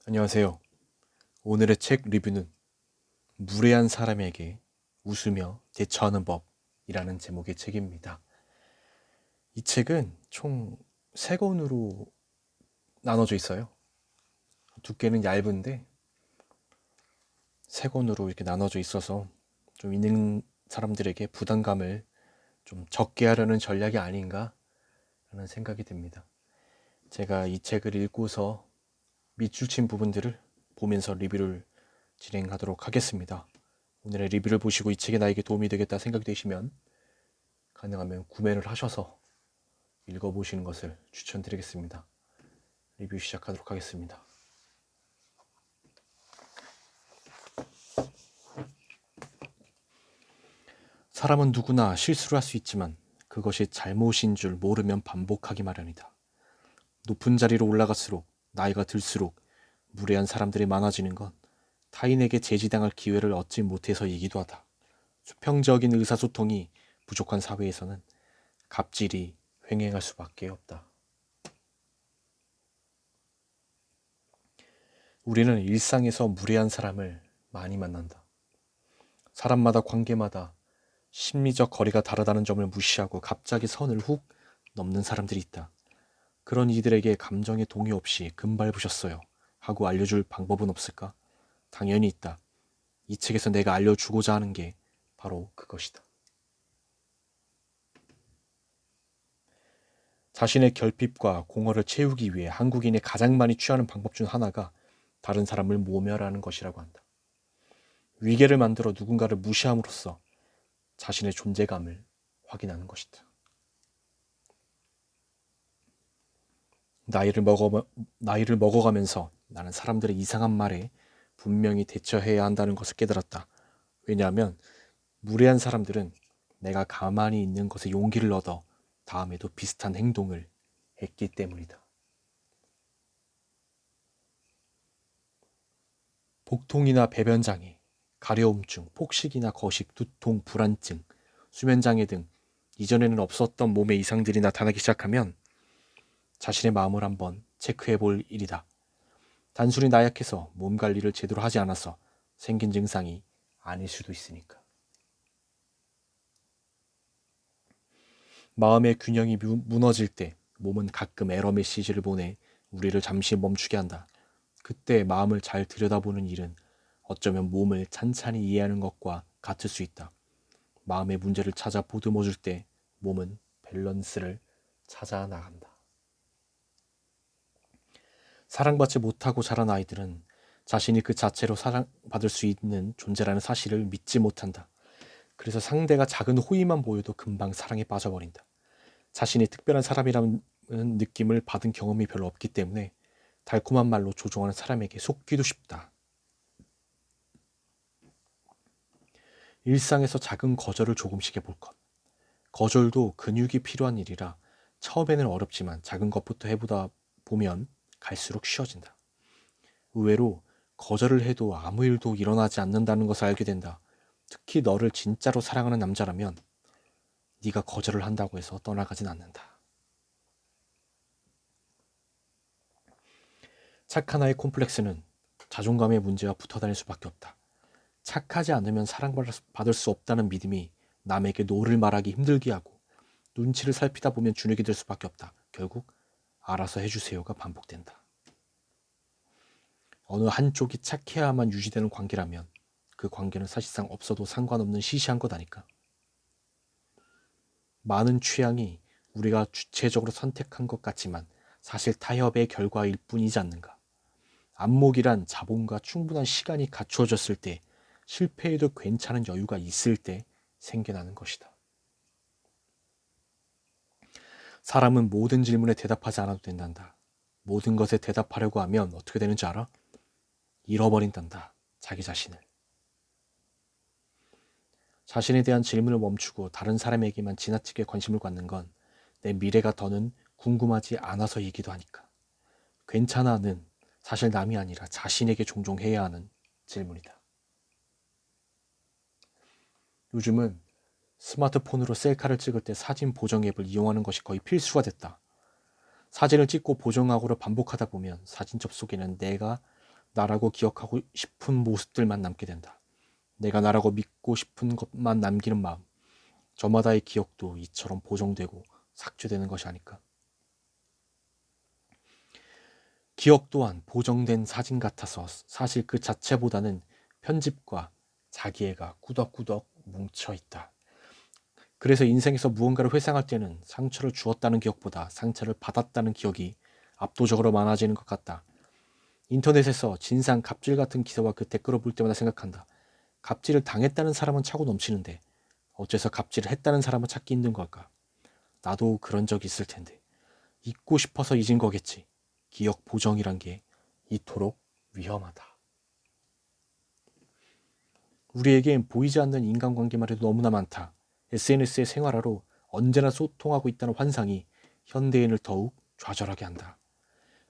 안녕하세요. 오늘의 책 리뷰는 무례한 사람에게 웃으며 대처하는 법이라는 제목의 책입니다. 이 책은 총 3권으로 나눠져 있어요. 두께는 얇은데 3권으로 이렇게 나눠져 있어서 좀 읽는 사람들에게 부담감을 좀 적게 하려는 전략이 아닌가 라는 생각이 듭니다. 제가 이 책을 읽고서 밑줄 친 부분들을 보면서 리뷰를 진행하도록 하겠습니다. 오늘의 리뷰를 보시고 이 책이 나에게 도움이 되겠다 생각이 되시면 가능하면 구매를 하셔서 읽어보시는 것을 추천드리겠습니다. 리뷰 시작하도록 하겠습니다. 사람은 누구나 실수를 할 수 있지만 그것이 잘못인 줄 모르면 반복하기 마련이다. 높은 자리로 올라갈수록 나이가 들수록 무례한 사람들이 많아지는 건 타인에게 제지당할 기회를 얻지 못해서이기도 하다. 수평적인 의사소통이 부족한 사회에서는 갑질이 횡행할 수밖에 없다. 우리는 일상에서 무례한 사람을 많이 만난다. 사람마다 관계마다 심리적 거리가 다르다는 점을 무시하고 갑자기 선을 훅 넘는 사람들이 있다. 그런 이들에게 감정의 동의 없이 금발부셨어요 하고 알려줄 방법은 없을까? 당연히 있다. 이 책에서 내가 알려주고자 하는 게 바로 그것이다. 자신의 결핍과 공허를 채우기 위해 한국인이 가장 많이 취하는 방법 중 하나가 다른 사람을 모멸하는 것이라고 한다. 위계를 만들어 누군가를 무시함으로써 자신의 존재감을 확인하는 것이다. 나이를 먹어가면서 나는 사람들의 이상한 말에 분명히 대처해야 한다는 것을 깨달았다. 왜냐하면 무례한 사람들은 내가 가만히 있는 것에 용기를 얻어 다음에도 비슷한 행동을 했기 때문이다. 복통이나 배변장애, 가려움증, 폭식이나 거식, 두통, 불안증, 수면장애 등 이전에는 없었던 몸의 이상들이 나타나기 시작하면 자신의 마음을 한번 체크해 볼 일이다. 단순히 나약해서 몸 관리를 제대로 하지 않아서 생긴 증상이 아닐 수도 있으니까. 마음의 균형이 무너질 때 몸은 가끔 에러 메시지를 보내 우리를 잠시 멈추게 한다. 그때 마음을 잘 들여다보는 일은 어쩌면 몸을 찬찬히 이해하는 것과 같을 수 있다. 마음의 문제를 찾아 보듬어 줄 때 몸은 밸런스를 찾아 나간다. 사랑받지 못하고 자란 아이들은 자신이 그 자체로 사랑받을 수 있는 존재라는 사실을 믿지 못한다. 그래서 상대가 작은 호의만 보여도 금방 사랑에 빠져버린다. 자신이 특별한 사람이라는 느낌을 받은 경험이 별로 없기 때문에 달콤한 말로 조종하는 사람에게 속기도 쉽다. 일상에서 작은 거절을 조금씩 해볼 것. 거절도 근육이 필요한 일이라 처음에는 어렵지만 작은 것부터 해보다 보면 갈수록 쉬워진다. 의외로 거절을 해도 아무 일도 일어나지 않는다는 것을 알게 된다. 특히 너를 진짜로 사랑하는 남자라면 네가 거절을 한다고 해서 떠나가진 않는다. 착한 아이 콤플렉스는 자존감의 문제와 붙어 다닐 수밖에 없다. 착하지 않으면 사랑받을 수 없다는 믿음이 남에게 노를 말하기 힘들게 하고 눈치를 살피다 보면 주눅이 들 수밖에 없다. 결국 알아서 해주세요가 반복된다. 어느 한쪽이 착해야만 유지되는 관계라면 그 관계는 사실상 없어도 상관없는 시시한 것 아닐까. 많은 취향이 우리가 주체적으로 선택한 것 같지만 사실 타협의 결과일 뿐이지 않는가. 안목이란 자본과 충분한 시간이 갖추어졌을 때, 실패해도 괜찮은 여유가 있을 때 생겨나는 것이다. 사람은 모든 질문에 대답하지 않아도 된단다. 모든 것에 대답하려고 하면 어떻게 되는지 알아? 잃어버린단다. 자기 자신을. 자신에 대한 질문을 멈추고 다른 사람에게만 지나치게 관심을 갖는 건 내 미래가 더는 궁금하지 않아서이기도 하니까. 괜찮아는 사실 남이 아니라 자신에게 종종 해야 하는 질문이다. 요즘은 스마트폰으로 셀카를 찍을 때 사진 보정 앱을 이용하는 것이 거의 필수가 됐다. 사진을 찍고 보정하고를 반복하다 보면 사진 접속에는 내가 나라고 기억하고 싶은 모습들만 남게 된다. 내가 나라고 믿고 싶은 것만 남기는 마음. 저마다의 기억도 이처럼 보정되고 삭제되는 것이 아닐까. 기억 또한 보정된 사진 같아서 사실 그 자체보다는 편집과 자기애가 꾸덕꾸덕 뭉쳐있다. 그래서 인생에서 무언가를 회상할 때는 상처를 주었다는 기억보다 상처를 받았다는 기억이 압도적으로 많아지는 것 같다. 인터넷에서 진상 갑질 같은 기사와 그 댓글을 볼 때마다 생각한다. 갑질을 당했다는 사람은 차고 넘치는데 어째서 갑질을 했다는 사람은 찾기 힘든 걸까? 나도 그런 적이 있을 텐데 잊고 싶어서 잊은 거겠지. 기억 보정이란 게 이토록 위험하다. 우리에겐 보이지 않는 인간관계만 해도 너무나 많다. SNS의 생활화로 언제나 소통하고 있다는 환상이 현대인을 더욱 좌절하게 한다.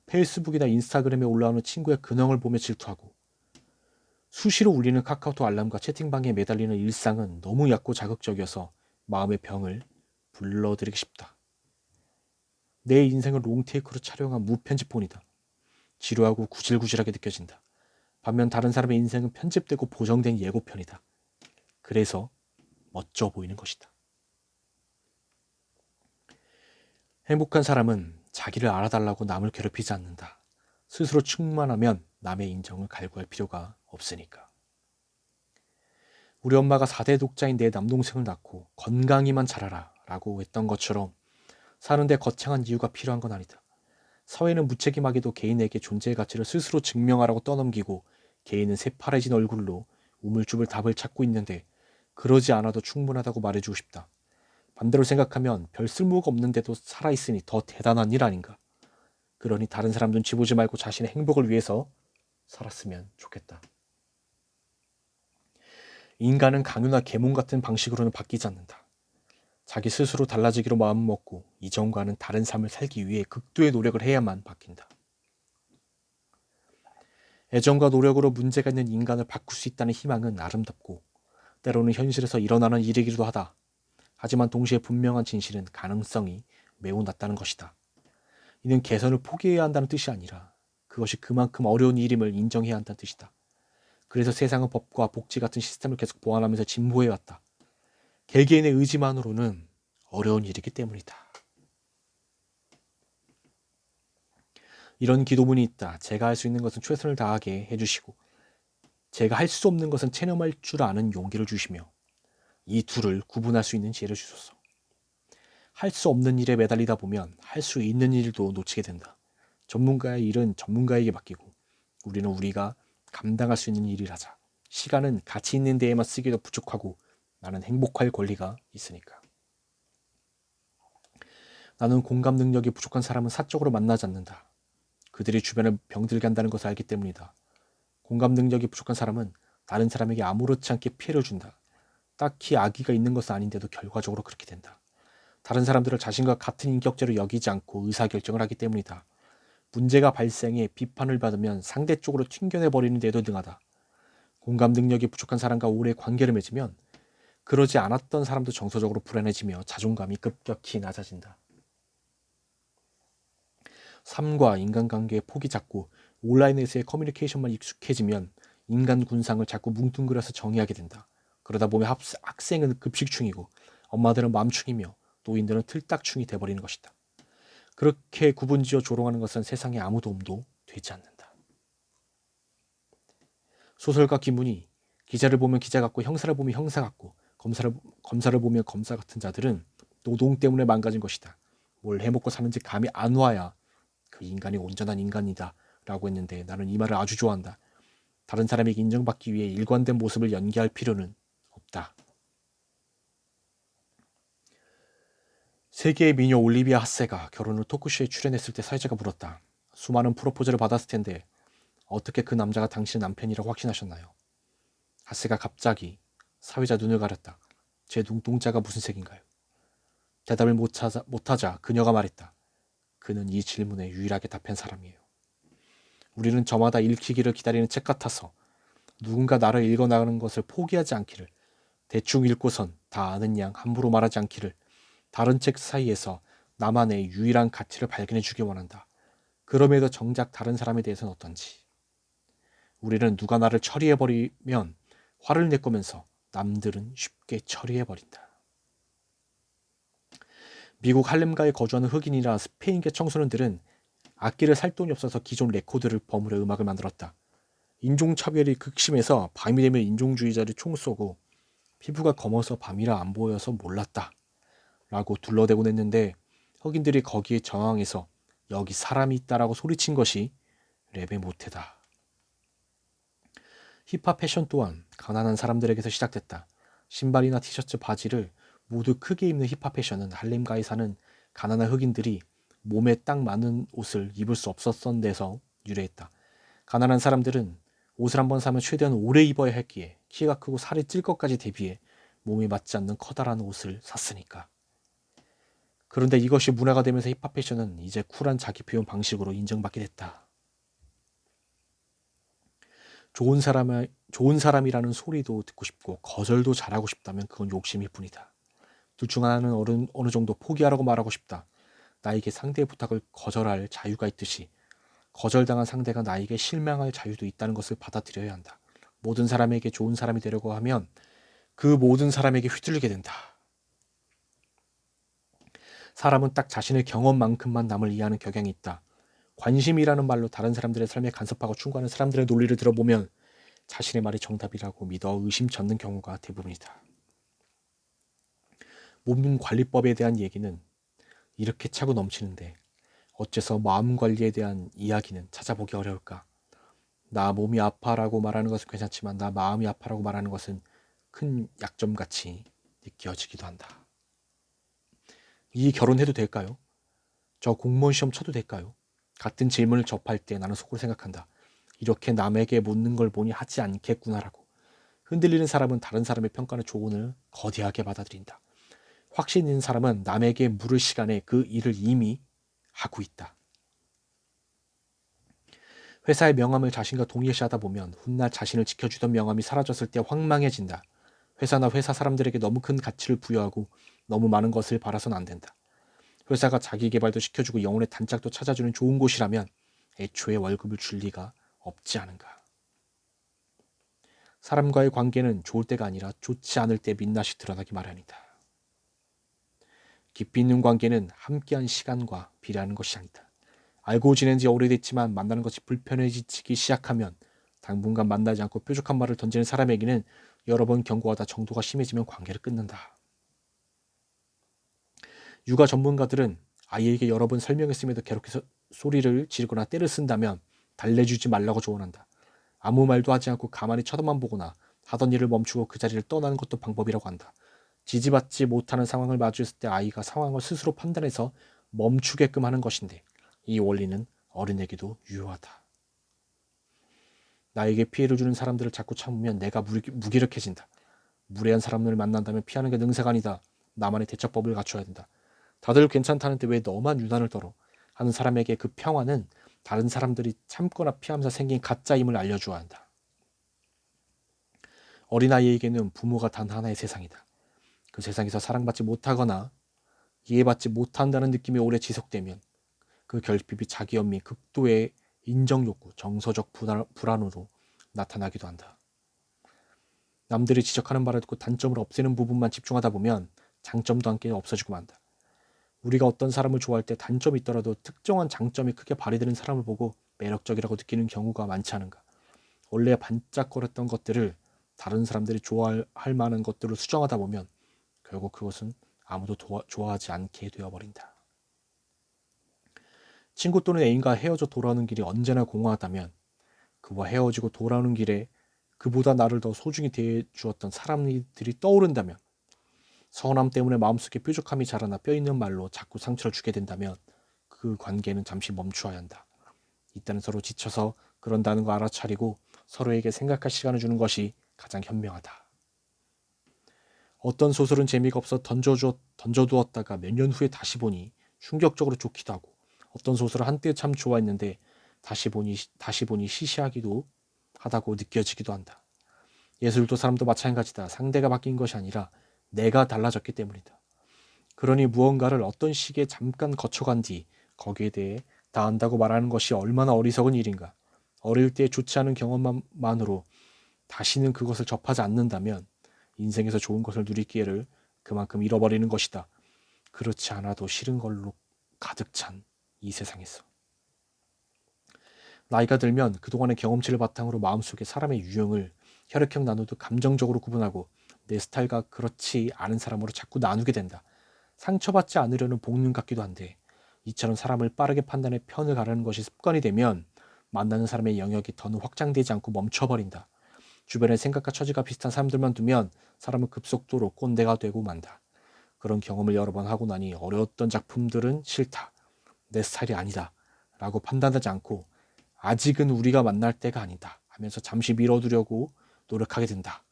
페이스북이나 인스타그램에 올라오는 친구의 근황을 보며 질투하고 수시로 울리는 카카오톡 알람과 채팅방에 매달리는 일상은 너무 얕고 자극적이어서 마음의 병을 불러들이기 쉽다. 내 인생을 롱테이크로 촬영한 무편집본이다. 지루하고 구질구질하게 느껴진다. 반면 다른 사람의 인생은 편집되고 보정된 예고편이다. 그래서 멋져 보이는 것이다. 행복한 사람은 자기를 알아달라고 남을 괴롭히지 않는다. 스스로 충만하면 남의 인정을 갈구할 필요가 없으니까. 우리 엄마가 4대 독자인 내 남동생을 낳고 건강히만 자라라 라고 했던 것처럼 사는데 거창한 이유가 필요한 건 아니다. 사회는 무책임하게도 개인에게 존재의 가치를 스스로 증명하라고 떠넘기고 개인은 새파래진 얼굴로 우물쭈물 답을 찾고 있는데 그러지 않아도 충분하다고 말해주고 싶다. 반대로 생각하면 별 쓸모가 없는데도 살아있으니 더 대단한 일 아닌가. 그러니 다른 사람 눈치 보지 말고 자신의 행복을 위해서 살았으면 좋겠다. 인간은 강요나 계몽 같은 방식으로는 바뀌지 않는다. 자기 스스로 달라지기로 마음먹고 이전과는 다른 삶을 살기 위해 극도의 노력을 해야만 바뀐다. 애정과 노력으로 문제가 있는 인간을 바꿀 수 있다는 희망은 아름답고 때로는 현실에서 일어나는 일이기도 하다. 하지만 동시에 분명한 진실은 가능성이 매우 낮다는 것이다. 이는 개선을 포기해야 한다는 뜻이 아니라 그것이 그만큼 어려운 일임을 인정해야 한다는 뜻이다. 그래서 세상은 법과 복지 같은 시스템을 계속 보완하면서 진보해왔다. 개개인의 의지만으로는 어려운 일이기 때문이다. 이런 기도문이 있다. 제가 할 수 있는 것은 최선을 다하게 해주시고 제가 할 수 없는 것은 체념할 줄 아는 용기를 주시며 이 둘을 구분할 수 있는 지혜를 주소서. 할 수 없는 일에 매달리다 보면 할 수 있는 일도 놓치게 된다. 전문가의 일은 전문가에게 맡기고 우리는 우리가 감당할 수 있는 일을 하자. 시간은 가치 있는 데에만 쓰기도 부족하고 나는 행복할 권리가 있으니까. 나는 공감 능력이 부족한 사람은 사적으로 만나지 않는다. 그들이 주변을 병들게 한다는 것을 알기 때문이다. 공감 능력이 부족한 사람은 다른 사람에게 아무렇지 않게 피해를 준다. 딱히 악의가 있는 것은 아닌데도 결과적으로 그렇게 된다. 다른 사람들을 자신과 같은 인격체로 여기지 않고 의사결정을 하기 때문이다. 문제가 발생해 비판을 받으면 상대 쪽으로 튕겨내버리는 데도 능하다. 공감 능력이 부족한 사람과 오래 관계를 맺으면 그러지 않았던 사람도 정서적으로 불안해지며 자존감이 급격히 낮아진다. 삶과 인간관계의 폭이 작고 온라인에서의 커뮤니케이션만 익숙해지면 인간 군상을 자꾸 뭉뚱그려서 정의하게 된다. 그러다 보면 학생은 급식충이고 엄마들은 맘충이며 노인들은 틀딱충이 돼버리는 것이다. 그렇게 구분지어 조롱하는 것은 세상에 아무 도움도 되지 않는다. 소설가 김훈이 기자를 보면 기자 같고 형사를 보면 형사 같고 검사를 보면 검사 같은 자들은 노동 때문에 망가진 것이다. 뭘 해먹고 사는지 감이 안 와야 그 인간이 온전한 인간이다 라고 했는데 나는 이 말을 아주 좋아한다. 다른 사람에게 인정받기 위해 일관된 모습을 연기할 필요는 없다. 세계의 미녀 올리비아 하세가 결혼 후 토크쇼에 출연했을 때 사회자가 물었다. 수많은 프로포즈를 받았을 텐데 어떻게 그 남자가 당신의 남편이라고 확신하셨나요? 하세가 갑자기 사회자 눈을 가렸다. 제 눈동자가 무슨 색인가요? 대답을 못하자 그녀가 말했다. 그는 이 질문에 유일하게 답한 사람이에요. 우리는 저마다 읽히기를 기다리는 책 같아서 누군가 나를 읽어나가는 것을 포기하지 않기를, 대충 읽고선 다 아는 양 함부로 말하지 않기를, 다른 책 사이에서 나만의 유일한 가치를 발견해 주길 원한다. 그럼에도 정작 다른 사람에 대해서는 어떤지. 우리는 누가 나를 처리해버리면 화를 낼 거면서 남들은 쉽게 처리해버린다. 미국 할렘가에 거주하는 흑인이나 스페인계 청소년들은 악기를 살 돈이 없어서 기존 레코드를 버무려 음악을 만들었다. 인종차별이 극심해서 밤이 되면 인종주의자를 총 쏘고 피부가 검어서 밤이라 안 보여서 몰랐다 라고 둘러대곤 했는데 흑인들이 거기에 저항해서 여기 사람이 있다라고 소리친 것이 랩의 모태다. 힙합 패션 또한 가난한 사람들에게서 시작됐다. 신발이나 티셔츠, 바지를 모두 크게 입는 힙합 패션은 할렘가에 사는 가난한 흑인들이 몸에 딱 맞는 옷을 입을 수 없었던 데서 유래했다. 가난한 사람들은 옷을 한번 사면 최대한 오래 입어야 했기에 키가 크고 살이 찔 것까지 대비해 몸에 맞지 않는 커다란 옷을 샀으니까. 그런데 이것이 문화가 되면서 힙합 패션은 이제 쿨한 자기 표현 방식으로 인정받게 됐다. 좋은 사람이라는 소리도 듣고 싶고 거절도 잘하고 싶다면 그건 욕심일 뿐이다. 둘 중 하나는 어느 정도 포기하라고 말하고 싶다. 나에게 상대의 부탁을 거절할 자유가 있듯이 거절당한 상대가 나에게 실망할 자유도 있다는 것을 받아들여야 한다. 모든 사람에게 좋은 사람이 되려고 하면 그 모든 사람에게 휘둘리게 된다. 사람은 딱 자신의 경험만큼만 남을 이해하는 경향이 있다. 관심이라는 말로 다른 사람들의 삶에 간섭하고 충고하는 사람들의 논리를 들어보면 자신의 말이 정답이라고 믿어 의심치 않는 경우가 대부분이다. 몸관리법에 대한 얘기는 이렇게 차고 넘치는데 어째서 마음관리에 대한 이야기는 찾아보기 어려울까? 나 몸이 아파라고 말하는 것은 괜찮지만 나 마음이 아파라고 말하는 것은 큰 약점같이 느껴지기도 한다. 이 결혼해도 될까요? 저 공무원 시험 쳐도 될까요? 같은 질문을 접할 때 나는 속으로 생각한다. 이렇게 남에게 묻는 걸 보니 하지 않겠구나라고. 흔들리는 사람은 다른 사람의 평가나 조언을 거대하게 받아들인다. 확신 있는 사람은 남에게 물을 시간에 그 일을 이미 하고 있다. 회사의 명함을 자신과 동일시하다 보면 훗날 자신을 지켜주던 명함이 사라졌을 때 황망해진다. 회사나 회사 사람들에게 너무 큰 가치를 부여하고 너무 많은 것을 바라선 안 된다. 회사가 자기 개발도 시켜주고 영혼의 단짝도 찾아주는 좋은 곳이라면 애초에 월급을 줄 리가 없지 않은가. 사람과의 관계는 좋을 때가 아니라 좋지 않을 때 민낯이 드러나기 마련이다. 깊이 있는 관계는 함께한 시간과 비례하는 것이 아니다. 알고 지낸 지 오래됐지만 만나는 것이 불편해지기 시작하면 당분간 만나지 않고 뾰족한 말을 던지는 사람에게는 여러 번 경고하다 정도가 심해지면 관계를 끊는다. 육아 전문가들은 아이에게 여러 번 설명했음에도 계속해서 소리를 지르거나 때를 쓴다면 달래주지 말라고 조언한다. 아무 말도 하지 않고 가만히 쳐다만 보거나 하던 일을 멈추고 그 자리를 떠나는 것도 방법이라고 한다. 지지받지 못하는 상황을 마주했을 때 아이가 상황을 스스로 판단해서 멈추게끔 하는 것인데 이 원리는 어른에게도 유효하다. 나에게 피해를 주는 사람들을 자꾸 참으면 내가 무기력해진다. 무례한 사람을 만난다면 피하는 게 능사가 아니다. 나만의 대처법을 갖춰야 된다. 다들 괜찮다는데 왜 너만 유난을 떨어? 하는 사람에게 그 평화는 다른 사람들이 참거나 피하면서 생긴 가짜임을 알려줘야 한다. 어린아이에게는 부모가 단 하나의 세상이다. 그 세상에서 사랑받지 못하거나 이해받지 못한다는 느낌이 오래 지속되면 그 결핍이 자기 연민, 극도의 인정욕구, 정서적 불안으로 나타나기도 한다. 남들이 지적하는 말을 듣고 단점을 없애는 부분만 집중하다 보면 장점도 함께 없어지고 만다. 우리가 어떤 사람을 좋아할 때 단점이 있더라도 특정한 장점이 크게 발휘되는 사람을 보고 매력적이라고 느끼는 경우가 많지 않은가. 원래 반짝거렸던 것들을 다른 사람들이 좋아할 만한 것들을 수정하다 보면 결국 그것은 아무도 좋아하지 않게 되어버린다. 친구 또는 애인과 헤어져 돌아오는 길이 언제나 공허하다면 그와 헤어지고 돌아오는 길에 그보다 나를 더 소중히 대해주었던 사람들이 떠오른다면 서운함 때문에 마음속에 뾰족함이 자라나 뼈있는 말로 자꾸 상처를 주게 된다면 그 관계는 잠시 멈추어야 한다. 이때는 서로 지쳐서 그런다는 거 알아차리고 서로에게 생각할 시간을 주는 것이 가장 현명하다. 어떤 소설은 재미가 없어 던져두었다가 몇 년 후에 다시 보니 충격적으로 좋기도 하고 어떤 소설을 한때 참 좋아했는데 다시 보니 시시하기도 하다고 느껴지기도 한다. 예술도 사람도 마찬가지다. 상대가 바뀐 것이 아니라 내가 달라졌기 때문이다. 그러니 무언가를 어떤 시기에 잠깐 거쳐간 뒤 거기에 대해 다 안다고 말하는 것이 얼마나 어리석은 일인가. 어릴 때 좋지 않은 경험만으로 다시는 그것을 접하지 않는다면 인생에서 좋은 것을 누릴 기회를 그만큼 잃어버리는 것이다. 그렇지 않아도 싫은 걸로 가득 찬 이 세상에서. 나이가 들면 그동안의 경험치를 바탕으로 마음속에 사람의 유형을 혈액형 나누듯 감정적으로 구분하고 내 스타일과 그렇지 않은 사람으로 자꾸 나누게 된다. 상처받지 않으려는 복륜 같기도 한데 이처럼 사람을 빠르게 판단해 편을 가르는 것이 습관이 되면 만나는 사람의 영역이 더는 확장되지 않고 멈춰버린다. 주변의 생각과 처지가 비슷한 사람들만 두면 사람은 급속도로 꼰대가 되고 만다. 그런 경험을 여러 번 하고 나니 어려웠던 작품들은 싫다, 내 스타일이 아니다 라고 판단하지 않고 아직은 우리가 만날 때가 아니다 하면서 잠시 미뤄두려고 노력하게 된다.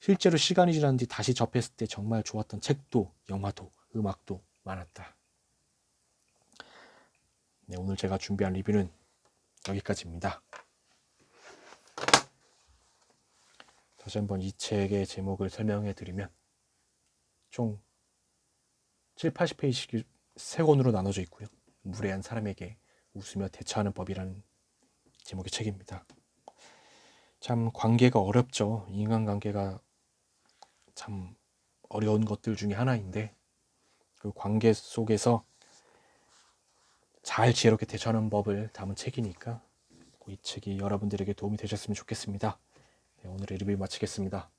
실제로 시간이 지난 뒤 다시 접했을 때 정말 좋았던 책도 영화도 음악도 많았다. 네, 오늘 제가 준비한 리뷰는 여기까지입니다. 다시 한번 이 책의 제목을 설명해 드리면 총 7, 80페이지 세 권으로 나눠져 있고요. 무례한 사람에게 웃으며 대처하는 법이라는 제목의 책입니다. 참 관계가 어렵죠. 인간관계가 참 어려운 것들 중에 하나인데 그 관계 속에서 잘 지혜롭게 대처하는 법을 담은 책이니까 이 책이 여러분들에게 도움이 되셨으면 좋겠습니다. 네, 오늘의 리뷰 마치겠습니다.